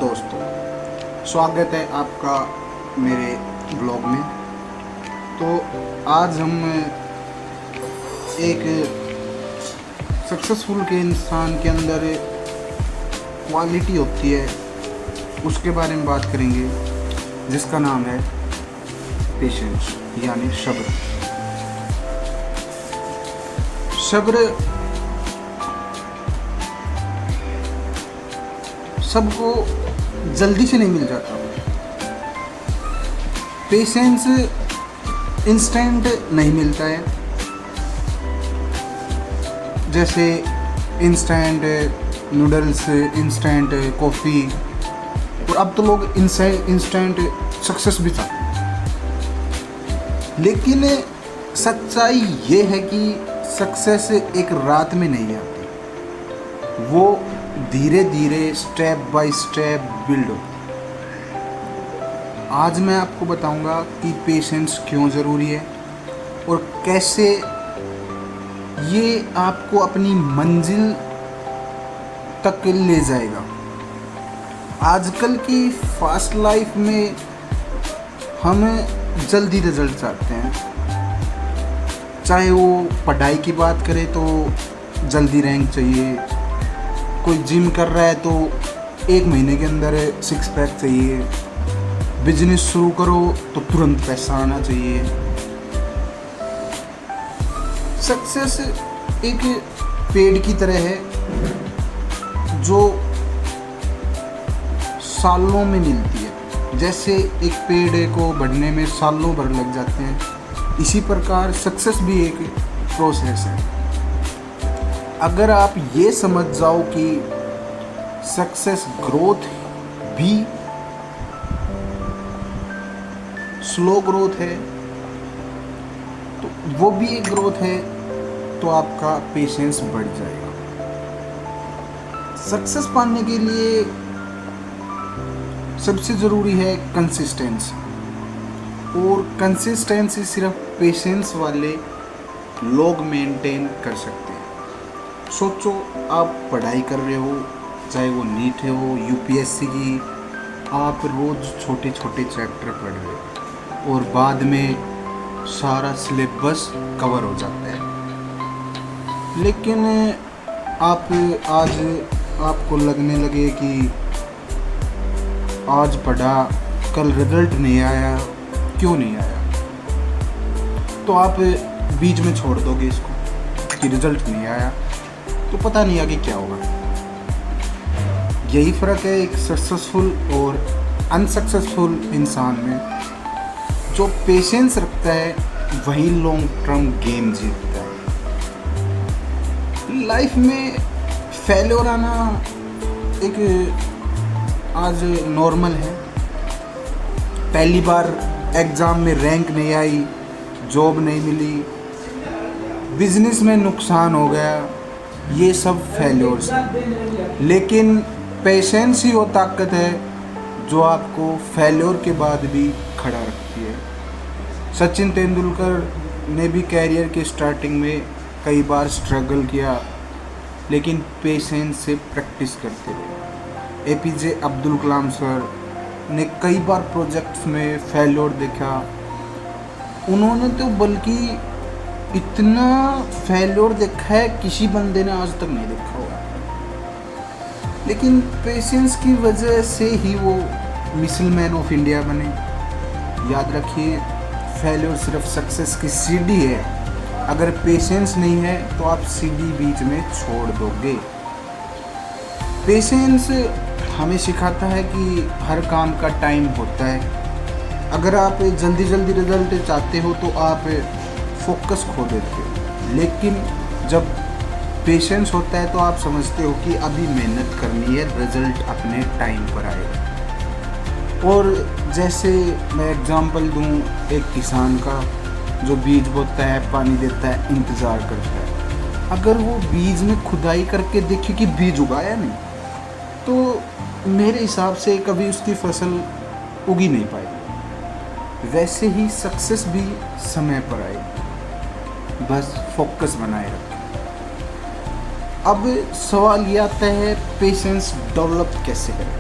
दोस्तों, स्वागत है आपका मेरे ब्लॉग में। तो आज हम एक सक्सेसफुल के इंसान के अंदर क्वालिटी होती है उसके बारे में बात करेंगे, जिसका नाम है पेशेंस यानी सब्र। सब्र सबको जल्दी से नहीं मिल जाता। पेशेंस इंस्टेंट नहीं मिलता है, जैसे इंस्टेंट नूडल्स, इंस्टेंट कॉफ़ी, और अब तो लोग इंस्टेंट सक्सेस भी चाहते हैं। लेकिन सच्चाई ये है कि सक्सेस एक रात में नहीं आती, वो धीरे धीरे स्टेप बाय स्टेप बिल्ड होती है। आज मैं आपको बताऊंगा कि पेशेंस क्यों ज़रूरी है और कैसे ये आपको अपनी मंजिल तक ले जाएगा। आजकल की फास्ट लाइफ में हम जल्दी रिजल्ट चाहते हैं, चाहे वो पढ़ाई की बात करें तो जल्दी रैंक चाहिए, कोई जिम कर रहा है तो 1 महीने के अंदर 6 पैक चाहिए, बिजनेस शुरू करो तो तुरंत पैसा आना चाहिए। सक्सेस एक पेड़ की तरह है जो सालों में मिलती है। जैसे एक पेड़ को बढ़ने में सालों भर लग जाते हैं, इसी प्रकार सक्सेस भी एक प्रोसेस है। अगर आप ये समझ जाओ कि सक्सेस ग्रोथ भी स्लो ग्रोथ है, तो वो भी एक ग्रोथ है, तो आपका पेशेंस बढ़ जाएगा। सक्सेस पाने के लिए सबसे ज़रूरी है कंसिस्टेंसी, और कंसिस्टेंसी सिर्फ पेशेंस वाले लोग मेंटेन कर सकते हैं। सोचो, आप पढ़ाई कर रहे हो, चाहे वो नीट है, हो यूपीएससी की, आप रोज़ छोटे छोटे चैप्टर पढ़ रहे हो और बाद में सारा सिलेबस कवर हो जाता है। लेकिन आप आज आपको लगने लगे कि आज पढ़ा, कल रिजल्ट नहीं आया, क्यों नहीं आया, तो आप बीच में छोड़ दोगे इसको कि रिजल्ट नहीं आया, तो पता नहीं आगे क्या होगा। यही फ़र्क है एक सक्सेसफुल और अनसक्सेसफुल इंसान में। जो पेशेंस रखता है वही लॉन्ग टर्म गेम जीतता है। लाइफ में फेलियर आना एक आज नॉर्मल है। पहली बार एग्ज़ाम में रैंक नहीं आई, जॉब नहीं मिली, बिजनेस में नुकसान हो गया, ये सब फेलियर्स हैं। लेकिन पेशेंस ही वो ताकत है जो आपको फेलियर के बाद भी खड़ा रखती है। सचिन तेंदुलकर ने भी कैरियर के स्टार्टिंग में कई बार स्ट्रगल किया, लेकिन पेशेंस से प्रैक्टिस करते रहे। एपीजे अब्दुल कलाम सर ने कई बार प्रोजेक्ट्स में फेलियर देखा, उन्होंने तो बल्कि इतना फेलियर देखा है किसी बंदे ने आज तक नहीं देखा होगा। लेकिन पेशेंस की वजह से ही वो मिसाइल मैन ऑफ इंडिया बने। याद रखिए, फेलियर सिर्फ सक्सेस की सीढ़ी है। अगर पेशेंस नहीं है तो आप सीढ़ी बीच में छोड़ दोगे। पेशेंस हमें सिखाता है कि हर काम का टाइम होता है। अगर आप जल्दी जल्दी रिजल्ट चाहते हो तो आप फोकस खो देते हो, लेकिन जब पेशेंस होता है तो आप समझते हो कि अभी मेहनत करनी है, रिजल्ट अपने टाइम पर आएगा। और जैसे मैं एग्जांपल दूं एक किसान का, जो बीज बोता है, पानी देता है, इंतज़ार करता है। अगर वो बीज में खुदाई करके देखे कि बीज उगाया नहीं, तो मेरे हिसाब से कभी उसकी फसल उगी नहीं पाएगी। वैसे ही सक्सेस भी समय पर आएगी, बस फोकस बनाए रखें। अब सवाल ये आता है पेशेंस डेवलप कैसे करें।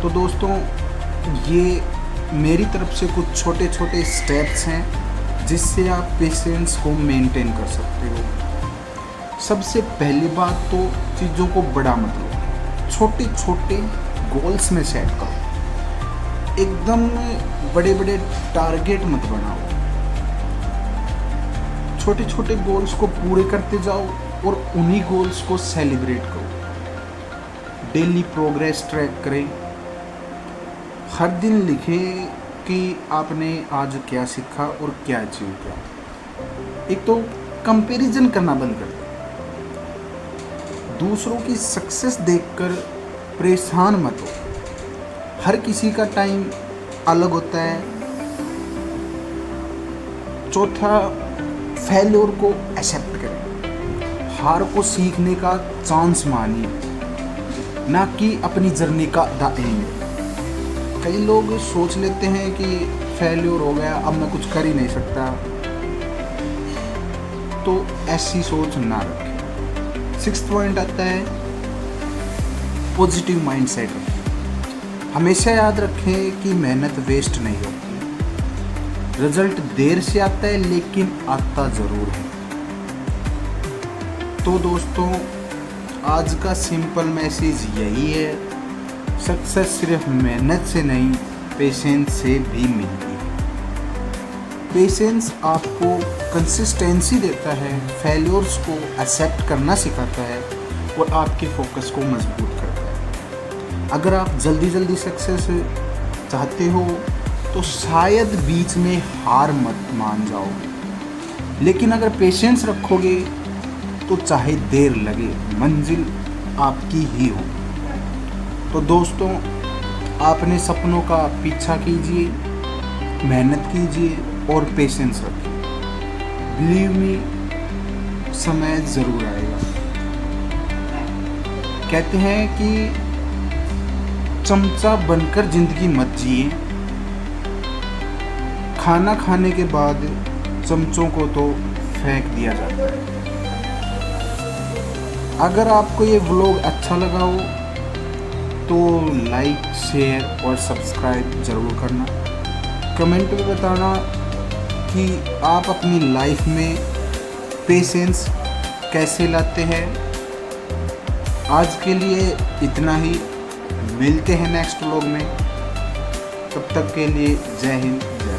तो दोस्तों ये मेरी तरफ से कुछ छोटे छोटे स्टेप्स हैं जिससे आप पेशेंस को मेंटेन कर सकते हो। सबसे पहली बात तो चीज़ों को बड़ा मत लो, छोटे छोटे गोल्स में सेट करो। एकदम बड़े बड़े टारगेट मत बनाओ, छोटे छोटे गोल्स को पूरे करते जाओ और उन्हीं गोल्स को सेलिब्रेट करो। डेली प्रोग्रेस ट्रैक करें, हर दिन लिखें कि आपने आज क्या सीखा और क्या अचीव किया। एक तो कंपैरिजन करना बंद कर दें, दूसरों की सक्सेस देखकर परेशान मत हो। हर किसी का टाइम अलग होता है। चौथा, फेल्योर को एक्सेप्ट करें, हार को सीखने का चांस मानिए, ना कि अपनी जर्नी का द एंड। कई लोग सोच लेते हैं कि फेल्योर हो गया, अब मैं कुछ कर ही नहीं सकता, तो ऐसी सोच ना रखें। 6th पॉइंट आता है पॉजिटिव माइंडसेट रखें। हमेशा याद रखें कि मेहनत वेस्ट नहीं होती। रिजल्ट देर से आता है लेकिन आता ज़रूर है। तो दोस्तों आज का सिंपल मैसेज यही है, सक्सेस सिर्फ मेहनत से नहीं, पेशेंस से भी मिलती है। पेशेंस आपको कंसिस्टेंसी देता है, फेल्योर्स को एक्सेप्ट करना सिखाता है और आपके फोकस को मजबूत करता है। अगर आप जल्दी जल्दी सक्सेस चाहते हो तो शायद बीच में हार मत मान जाओगे, लेकिन अगर पेशेंस रखोगे तो चाहे देर लगे, मंजिल आपकी ही हो। तो दोस्तों आपने सपनों का पीछा कीजिए, मेहनत कीजिए और पेशेंस रखिए। बिलीव मी, समय ज़रूर आएगा। कहते हैं कि चमचा बनकर ज़िंदगी मत जिए, खाना खाने के बाद चमचों को तो फेंक दिया जाता है। अगर आपको ये व्लॉग अच्छा लगा हो तो लाइक, शेयर और सब्सक्राइब ज़रूर करना। कमेंट में बताना कि आप अपनी लाइफ में पेशेंस कैसे लाते हैं। आज के लिए इतना ही, मिलते हैं नेक्स्ट व्लॉग में। तब तक के लिए जय हिंद, जय